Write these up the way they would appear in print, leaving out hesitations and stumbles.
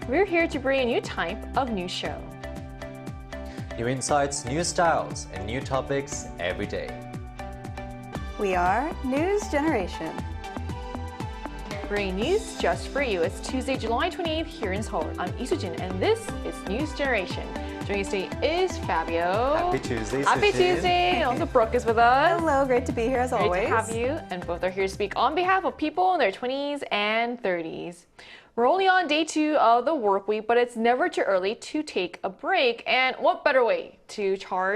We're here to bring a new type of news show. New insights, new styles, and new topics every day. We are News Generation. Bringing news just for you. It's Tuesday, July 28th here in Seoul. I'm Isujin, and this is News Generation. Joining us today is Fabio. Happy Tuesday, Happy Sujin. Tuesday. And also Brooke is with us. Hello, great to be here as always. Great to have you. And both are here to speak on behalf of people in their 20s and 30s. We're only on day 2 of the work week, but it's never too early to take a break. And what better way to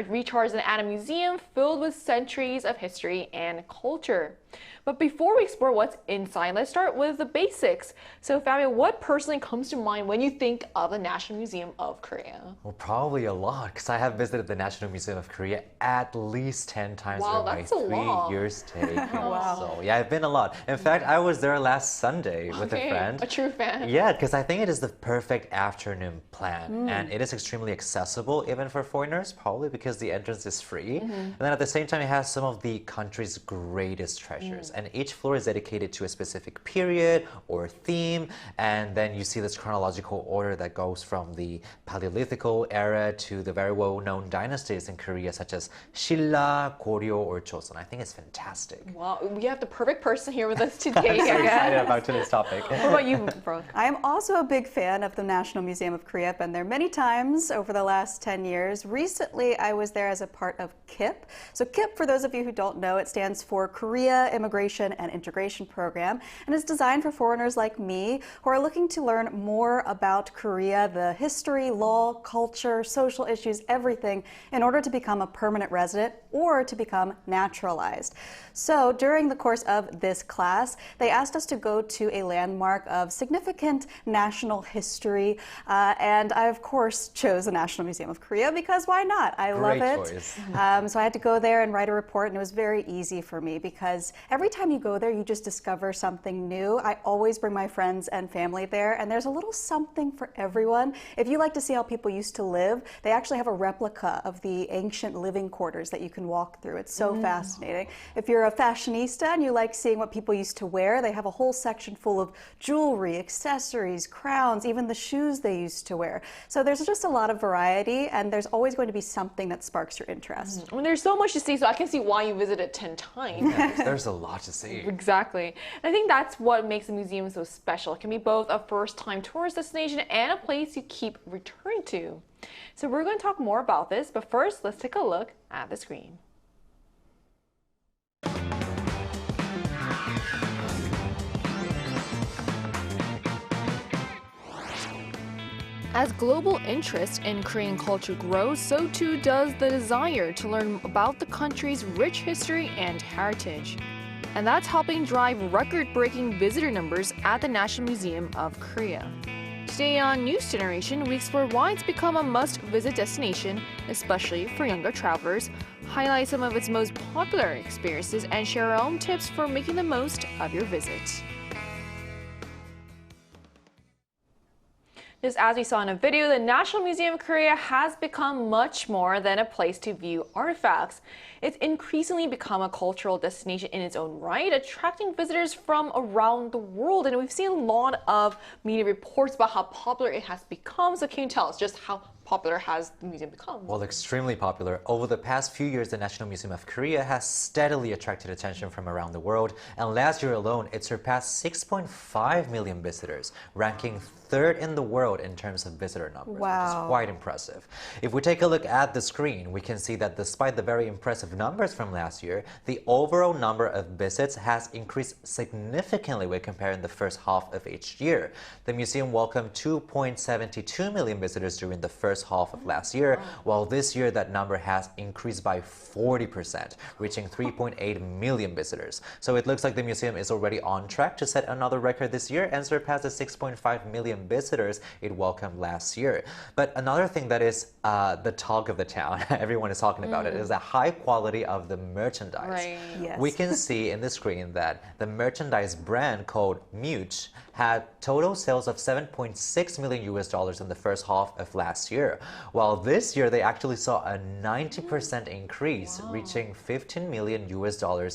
recharge than at a museum filled with centuries of history and culture? But before we explore what's inside, let's start with the basics. So Fabio, what personally comes to mind when you think of the National Museum of Korea? Well, probably a lot, because I have visited the National Museum of Korea at least 10 times Wow, in my that's a lot. 3 years taking. Wow. So yeah, I've been a lot. In fact, I was there last Sunday with a friend. A true fan. Yeah, because I think it is the perfect afternoon plan, and it is extremely accessible even for foreigners, probably because the entrance is free. And then at the same time, it has some of the country's greatest treasures, and each floor is dedicated to a specific period or theme, and then you see this chronological order that goes from the Paleolithical era to the very well-known dynasties in Korea, such as Silla, Goryeo, or Joseon. I think it's fantastic. Wow, we have the perfect person here with us today. I'm so I guess. excited about today's topic. What about you, Brooke? I am also a big fan of the National Museum of Korea. I've been there many times over the last 10 years. Recently, I was there as a part of KIP. So KIP, for those of you who don't know, it stands for Korea Immigration and Integration Program, and is designed for foreigners like me who are looking to learn more about Korea, the history, law, culture, social issues, everything, in order to become a permanent resident or to become naturalized. So during the course of this class, they asked us to go to a landmark of significant national history, and I, of course, chose the National Museum of Korea because why not? I love Great it. choice. So I had to go there and write a report, and it was very easy for me because every time you go there, you just discover something new. I always bring my friends and family there, and there's a little something for everyone. If you like to see how people used to live, they actually have a replica of the ancient living quarters that you can walk through. It's so fascinating. If you're a fashionista and you like seeing what people used to wear, they have a whole section full of jewelry, accessories, crowns, even the shoes they used to wear. So there's just a lot of variety, and there's always going to be something that sparks your interest. I mean, there's so much to see, so I can see why you visited 10 times. Yeah, there's a lot to see. Exactly. And I think that's what makes a museum so special. It can be both a first-time tourist destination and a place you keep returning to. So we're going to talk more about this, but first, let's take a look at the screen. As global interest in Korean culture grows, so too does the desire to learn about the country's rich history and heritage. And that's helping drive record-breaking visitor numbers at the National Museum of Korea. Today on News Generation, we explore why it's become a must-visit destination, especially for younger travelers, highlight some of its most popular experiences, and share our own tips for making the most of your visit. Just as we saw in a video, the National Museum of Korea has become much more than a place to view artifacts. It's increasingly become a cultural destination in its own right, attracting visitors from around the world. And we've seen a lot of media reports about how popular it has become. So can you tell us just how popular has the museum become? Well, extremely popular. Over the past few years, the National Museum of Korea has steadily attracted attention from around the world, and last year alone, it surpassed 6.5 million visitors, ranking 3rd in the world in terms of visitor numbers, which is quite impressive. If we take a look at the screen, we can see that despite the very impressive numbers from last year, the overall number of visits has increased significantly when comparing the first half of each year. The museum welcomed 2.72 million visitors during the first half of last year, while this year that number has increased by 40%, reaching 3.8 million visitors. So it looks like the museum is already on track to set another record this year and surpass the 6.5 million visitors it welcomed last year. But another thing that is the talk of the town, everyone is talking about it, is the high quality of the merchandise. Right. Yes. We can see in the screen that the merchandise brand called Mute had total sales of $7.6 million in the first half of last year. year. While this year, they actually saw a 90% increase, reaching $15 million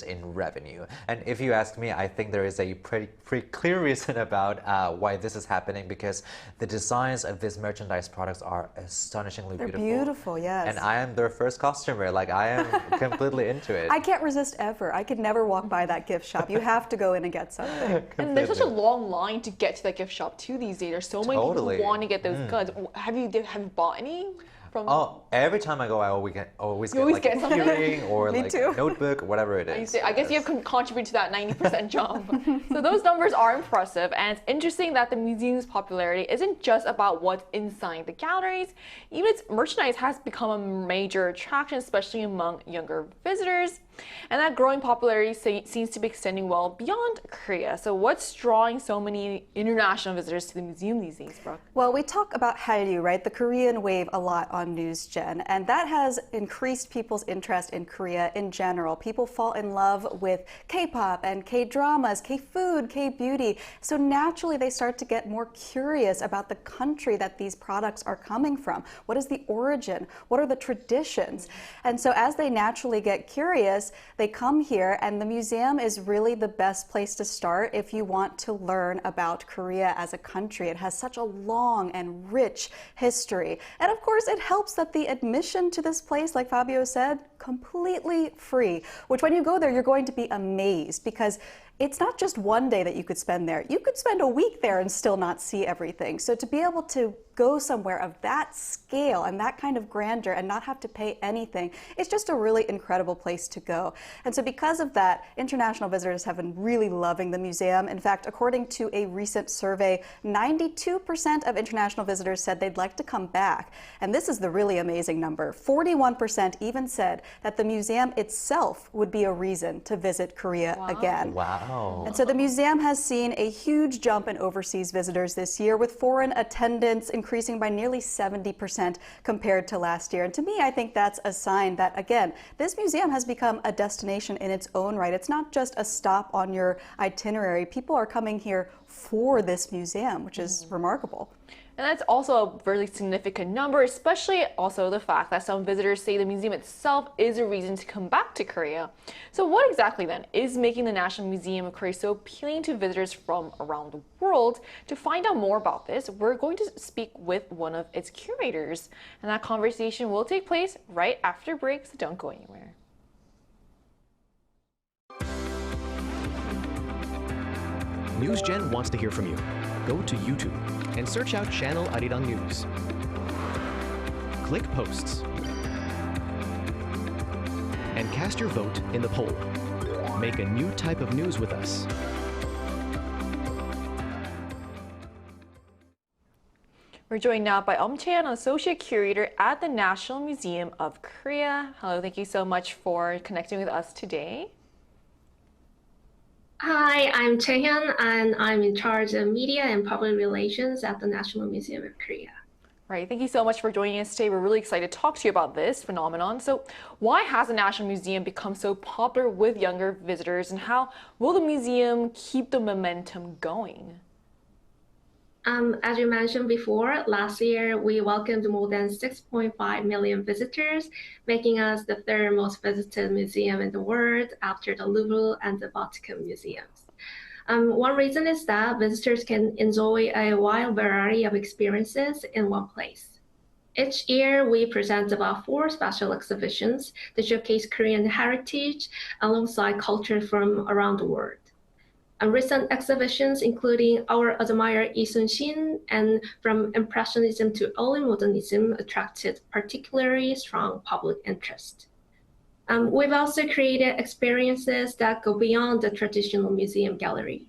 in revenue. And if you ask me, I think there is a pretty clear reason about why this is happening, because the designs of these merchandise products are astonishingly beautiful. They're beautiful, yes. And I am their first customer. Like, I am completely into it. I can't resist ever. I could never walk by that gift shop. You have to go in and get something. And there's such a long line to get to that gift shop too these days. There's so many people who want to get those goods. Have you bought any? Oh, every time I go, I always get like a something. keyring or Me like too. a notebook, whatever it is. I guess you have contributed to that 90% jump. So those numbers are impressive, and it's interesting that the museum's popularity isn't just about what's inside the galleries. Even its merchandise has become a major attraction, especially among younger visitors. And that growing popularity seems to be extending well beyond Korea. So what's drawing so many international visitors to the museum these days, Brooke? Well, we talk about Hallyu, right, the Korean wave, a lot on NewsGen, and that has increased people's interest in Korea in general. People fall in love with K-pop and K-dramas, K-food, K-beauty. So naturally, they start to get more curious about the country that these products are coming from. What is the origin? What are the traditions? And so as they naturally get curious, they come here, and the museum is really the best place to start if you want to learn about Korea as a country. It has such a long and rich history. And of course, it helps that the admission to this place, like Fabio said, completely free, which when you go there, you're going to be amazed, because it's not just one day that you could spend there. You could spend a week there and still not see everything. So to be able to go somewhere of that scale and that kind of grandeur and not have to pay anything, it's just a really incredible place to go. And so because of that, international visitors have been really loving the museum. In fact, according to a recent survey, 92% of international visitors said they'd like to come back. And this is the really amazing number. 41% even said that the museum itself would be a reason to visit Korea again. Wow. And so the museum has seen a huge jump in overseas visitors this year, with foreign attendance increasing by nearly 70% compared to last year. And to me, I think that's a sign that, again, this museum has become a destination in its own right. It's not just a stop on your itinerary. People are coming here for this museum, which is remarkable. And that's also a really significant number, especially also the fact that some visitors say the museum itself is a reason to come back to Korea. So what exactly then is making the National Museum of Korea so appealing to visitors from around the world? To find out more about this, we're going to speak with one of its curators. And that conversation will take place right after break, so don't go anywhere. NewsGen wants to hear from you. Go to YouTube and search out Channel Arirang News. Click Posts and cast your vote in the poll. Make a new type of news with us. We're joined now by Chae-Hyun, an associate curator at the National Museum of Korea. Hello, thank you so much for connecting with us today. Hi, I'm Chae-Hyun, and I'm in charge of media and public relations at the National Museum of Korea. Right, thank you so much for joining us today. We're really excited to talk to you about this phenomenon. So why has the National Museum become so popular with younger visitors, and how will the museum keep the momentum going? As you mentioned before, last year we welcomed more than 6.5 million visitors, making us the third most visited museum in the world after the Louvre and the Vatican museums. One reason is that visitors can enjoy a wide variety of experiences in one place. Each year, we present about 4 special exhibitions that showcase Korean heritage alongside culture from around the world. Recent exhibitions, including our admired Lee Sun-shin and From Impressionism to Early Modernism, attracted particularly strong public interest. We've also created experiences that go beyond the traditional museum gallery.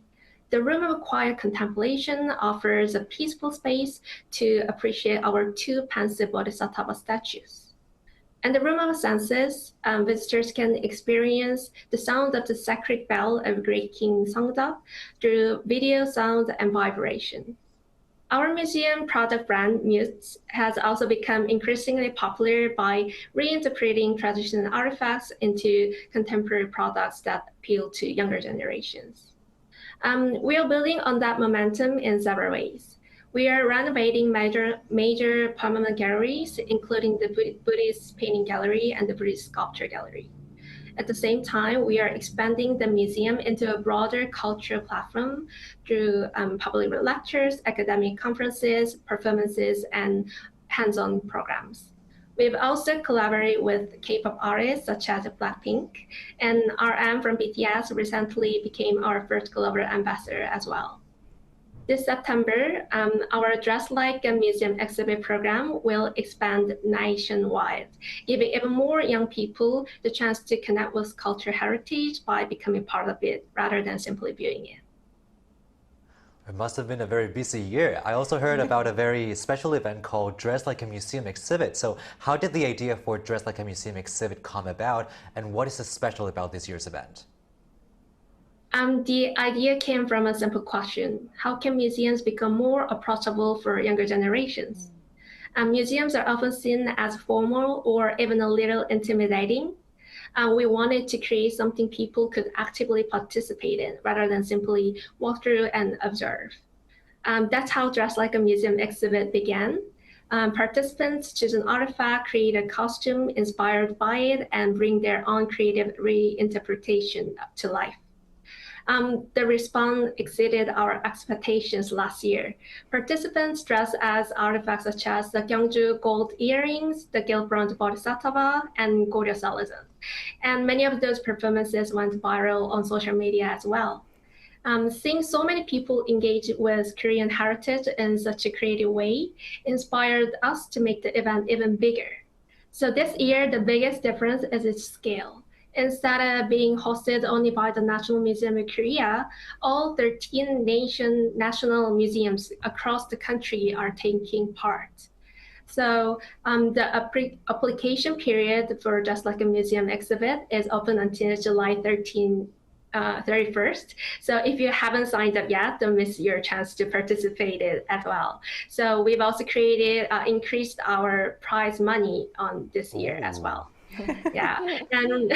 The Room of Quiet Contemplation offers a peaceful space to appreciate our 2 pensive Bodhisattva statues. In the Room of Senses, visitors can experience the sound of the sacred bell of Great King Seongdeok through video, sound, and vibration. Our museum product brand, Muse, has also become increasingly popular by reinterpreting traditional artifacts into contemporary products that appeal to younger generations. We are building on that momentum in several ways. We are renovating major permanent galleries, including the Buddhist Painting Gallery and the Buddhist Sculpture Gallery. At the same time, we are expanding the museum into a broader cultural platform through public lectures, academic conferences, performances, and hands-on programs. We've also collaborated with K-pop artists such as Blackpink, and RM from BTS recently became our first global ambassador as well. This September, our Dress Like a Museum exhibit program will expand nationwide, giving even more young people the chance to connect with cultural heritage by becoming part of it rather than simply viewing it. It must have been a very busy year. I also heard about a very special event called Dress Like a Museum exhibit. So how did the idea for Dress Like a Museum exhibit come about, and what is so special about this year's event? The idea came from a simple question: how can museums become more approachable for younger generations? Museums are often seen as formal or even a little intimidating. We wanted to create something people could actively participate in rather than simply walk through and observe. That's how Dress Like a Museum exhibit began. Participants choose an artifact, create a costume inspired by it, and bring their own creative reinterpretation to life. The response exceeded our expectations last year. Participants dressed as artifacts such as the Gyeongju gold earrings, the gilt bronze bodhisattva, and Goryeo skeleton. And many of those performances went viral on social media as well. Seeing so many people engage with Korean heritage in such a creative way inspired us to make the event even bigger. So this year, the biggest difference is its scale. Instead of being hosted only by the National Museum of Korea, all 13 national museums across the country are taking part. So the application period for Just Like a Museum exhibit is open until July 31st. So if you haven't signed up yet, don't miss your chance to participate as well. So we've also increased our prize money on this year as well. Yeah, and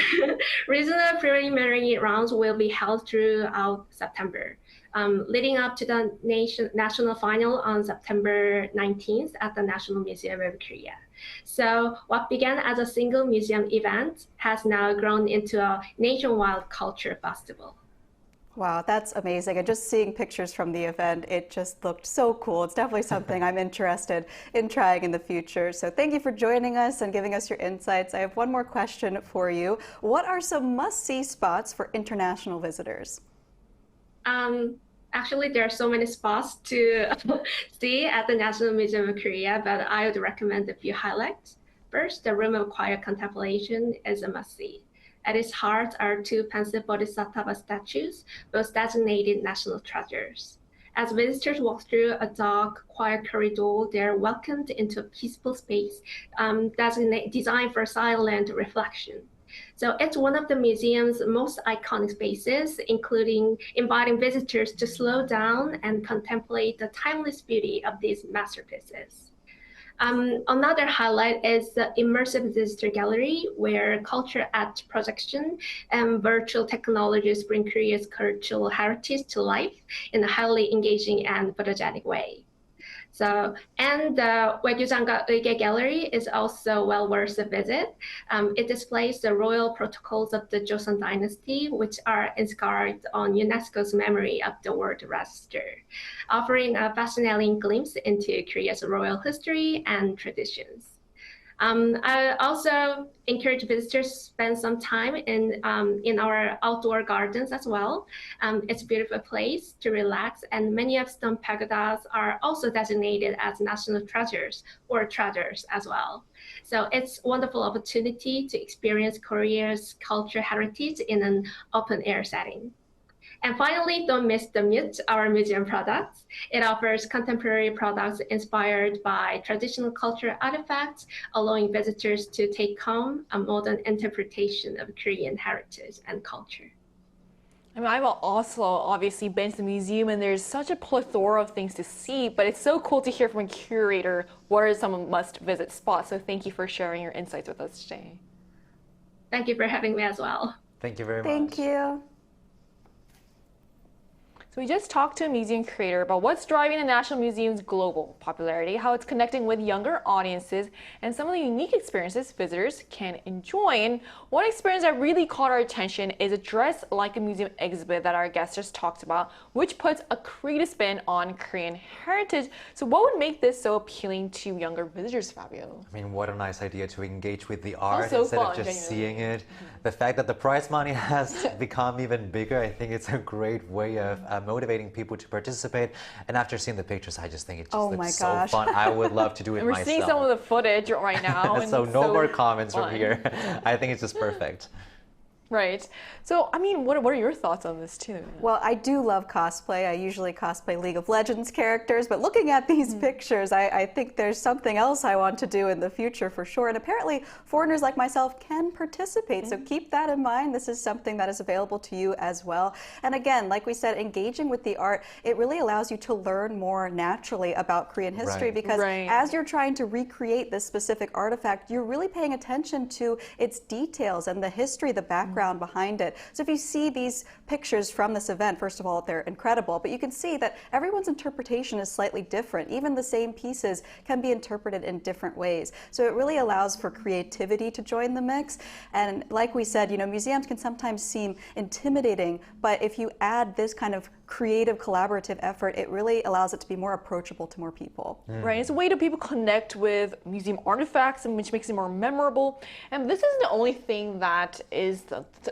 regional preliminary rounds will be held throughout September, leading up to the national final on September 19th at the National Museum of Korea. So what began as a single museum event has now grown into a nationwide culture festival. Wow, that's amazing. And just seeing pictures from the event, it just looked so cool. It's definitely something I'm interested in trying in the future. So thank you for joining us and giving us your insights. I have one more question for you. What are some must-see spots for international visitors? Actually, there are so many spots to see at the National Museum of Korea, but I would recommend a few highlights. First, the Room of Quiet Contemplation is a must-see. At its heart are two pensive bodhisattva statues, both designated national treasures. As visitors walk through a dark, quiet corridor, they are welcomed into a peaceful space designed for silent reflection. So it's one of the museum's most iconic spaces, including inviting visitors to slow down and contemplate the timeless beauty of these masterpieces. Another highlight is the immersive visitor gallery, where culture at projection and virtual technologies bring Korea's cultural heritage to life in a highly engaging and photogenic way. So, and the 외교장관 의계 Gallery is also well worth a visit. It displays the royal protocols of the Joseon Dynasty, which are inscribed on UNESCO's Memory of the World Register, offering a fascinating glimpse into Korea's royal history and traditions. I also encourage visitors to spend some time in our outdoor gardens as well. It's a beautiful place to relax, and many of stone pagodas are also designated as national treasures or treasures as well. So it's a wonderful opportunity to experience Korea's cultural heritage in an open air setting. And finally, don't miss the Mute, our museum products. It offers contemporary products inspired by traditional cultural artifacts, allowing visitors to take home a modern interpretation of Korean heritage and culture. I mean, I've also obviously been to the museum, and there's such a plethora of things to see, but it's so cool to hear from a curator what are some must-visit spots. So thank you for sharing your insights with us today. Thank you for having me as well. Thank you very much. Thank you. So we just talked to a museum curator about what's driving the National Museum's global popularity, how it's connecting with younger audiences, and some of the unique experiences visitors can enjoy. And one experience that really caught our attention is a Dress Like a Museum exhibit that our guest just talked about, which puts a creative spin on Korean heritage. So what would make this so appealing to younger visitors, Fabio? I mean, what a nice idea to engage with the art so instead fun, of just genuinely. seeing it. The fact that the prize money has become even bigger, I think it's a great way of motivating people to participate. And after seeing the pictures, I just think it just looks so fun. I would love to do it And we're myself. seeing some of the footage right now. And So it's no more comments fun. from here. I think it's just perfect. Right. So, I mean, what are your thoughts on this too? Well, I do love cosplay. I usually cosplay League of Legends characters, but looking at these pictures, I think there's something else I want to do in the future for sure. And apparently, foreigners like myself can participate. So keep that in mind. This is something that is available to you as well. And again, like we said, engaging with the art, it really allows you to learn more naturally about Korean history because as you're trying to recreate this specific artifact, you're really paying attention to its details and the history, the background behind it. So if you see these pictures from this event, first of all, they're incredible, but you can see that everyone's interpretation is slightly different. Even the same pieces can be interpreted in different ways. So it really allows for creativity to join the mix. And like we said, you know, museums can sometimes seem intimidating, but if you add this kind of creative, collaborative effort, it really allows it to be more approachable to more people. Right, it's a way to people connect with museum artifacts, and which makes it more memorable. And this isn't the only thing that is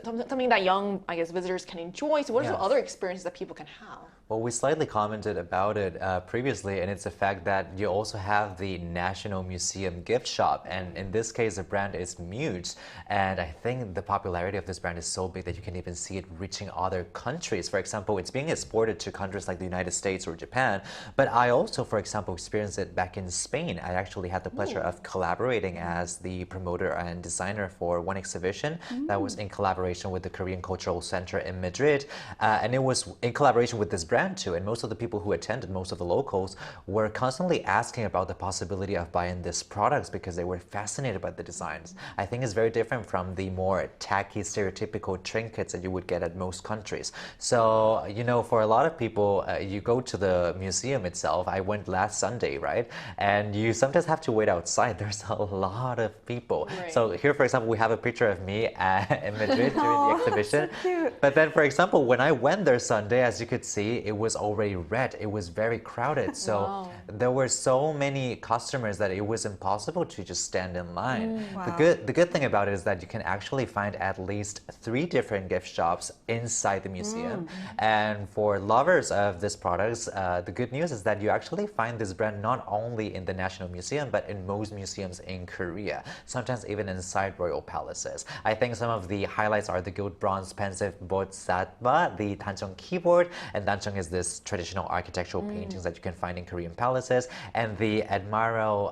something that young, I guess, visitors can enjoy. So what are some other experiences that people can have? Well, we slightly commented about it previously, and it's the fact that you also have the National Museum gift shop. And in this case, the brand is Muse. And I think the popularity of this brand is so big that you can even see it reaching other countries. For example, it's being exported to countries like the United States or Japan. But I also, for example, experienced it back in Spain. I actually had the pleasure of collaborating as the promoter and designer for one exhibition that was in collaboration with the Korean Cultural Center in Madrid. And it was in collaboration with this brand too, and most of the people who attended, most of the locals, were constantly asking about the possibility of buying these products because they were fascinated by the designs. I think it's very different from the more tacky, stereotypical trinkets that you would get at most countries. So, you know, for a lot of people, you go to the museum itself. I went last Sunday, right? And you sometimes have to wait outside. There's a lot of people. So here, for example, we have a picture of me in Madrid during the exhibition. So cute. But then, for example, when I went there Sunday, as you could see, it was already red. It was very crowded. So there were so many customers that it was impossible to just stand in line. The good thing about it is that you can actually find at least 3 different gift shops inside the museum. And for lovers of these products, the good news is that you actually find this brand not only in the National Museum, but in most museums in Korea, sometimes even inside royal palaces. I think some of the highlights are the gilt bronze pensive bodhisattva, the danjeong keyboard, and danjeong is this traditional architectural paintings that you can find in Korean palaces, and the Admiral,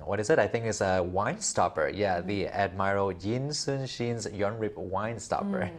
what is it? I think it's a wine stopper. Yeah, the Admiral Yin Sun Shin's Yeonrip wine stopper.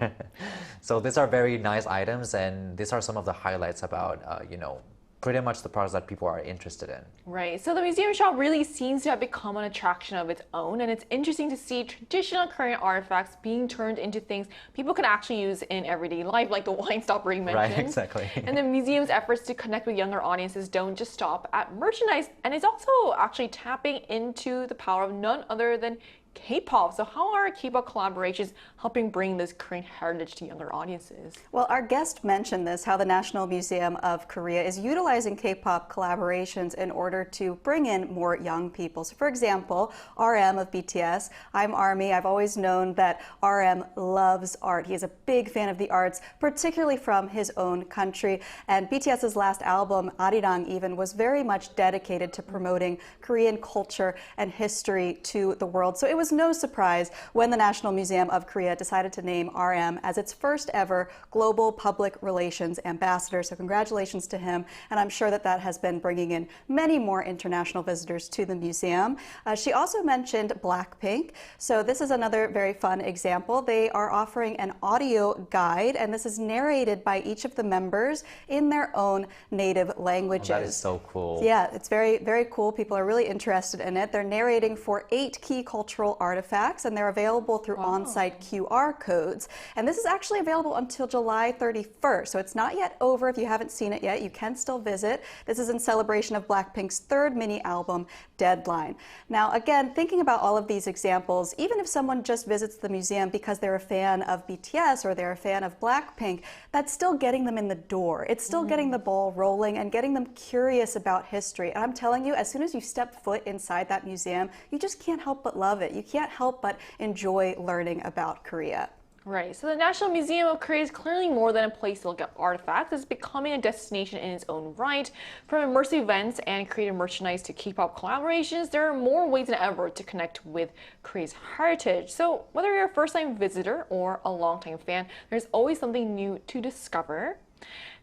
So these are very nice items, and these are some of the highlights about, you know, pretty much the products that people are interested in. Right, so the museum shop really seems to have become an attraction of its own, and it's interesting to see traditional Korean artifacts being turned into things people can actually use in everyday life, like the wine stopper you mentioned. Right, exactly. And the museum's efforts to connect with younger audiences don't just stop at merchandise, and it's also actually tapping into the power of none other than K-pop. So how are K-pop collaborations helping bring this Korean heritage to younger audiences? Well, our guest mentioned this, how the National Museum of Korea is utilizing K-pop collaborations in order to bring in more young people. So for example, RM of BTS, I'm ARMY. I've always known that RM loves art. He is a big fan of the arts, particularly from his own country. And BTS's last album, Arirang, even was very much dedicated to promoting Korean culture and history to the world. So it was no surprise when the National Museum of Korea decided to name RM as its first ever global public relations ambassador. So congratulations to him, and I'm sure that that has been bringing in many more international visitors to the museum. She also mentioned Blackpink. So this is another very fun example. They are offering an audio guide, and this is narrated by each of the members in their own native languages. Oh, that is so cool. Yeah, it's very, very cool. People are really interested in it. They're narrating for 8 key cultural cultural artifacts, and they're available through on-site QR codes. And this is actually available until July 31st, so it's not yet over. If you haven't seen it yet, you can still visit. This is in celebration of Blackpink's third mini album, Deadline. Now, again, thinking about all of these examples, even if someone just visits the museum because they're a fan of BTS or they're a fan of Blackpink, that's still getting them in the door. It's still getting the ball rolling and getting them curious about history. And I'm telling you, as soon as you step foot inside that museum, you just can't help but love it. You can't help but enjoy learning about Korea. Right, so the National Museum of Korea is clearly more than a place to look at artifacts. It's becoming a destination in its own right. From immersive events and creative merchandise to K-pop collaborations, there are more ways than ever to connect with Korea's heritage. So whether you're a first-time visitor or a long-time fan, there's always something new to discover.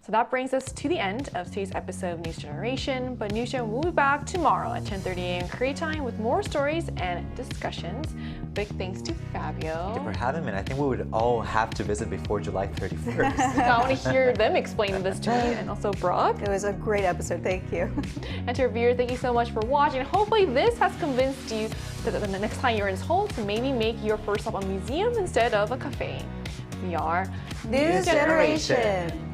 So that brings us to the end of today's episode of News Generation. But News Gen will be back tomorrow at 10:30 a.m. Korea time with more stories and discussions. Big thanks to Fabio. Thank you for having me. I think we would all have to visit before July 31st. I want to hear them explain this to me, and also Brock. It was a great episode. Thank you. And to our viewers, thank you so much for watching. Hopefully this has convinced you that the next time you're in Seoul to maybe make your first stop a museum instead of a cafe. We are News Generation.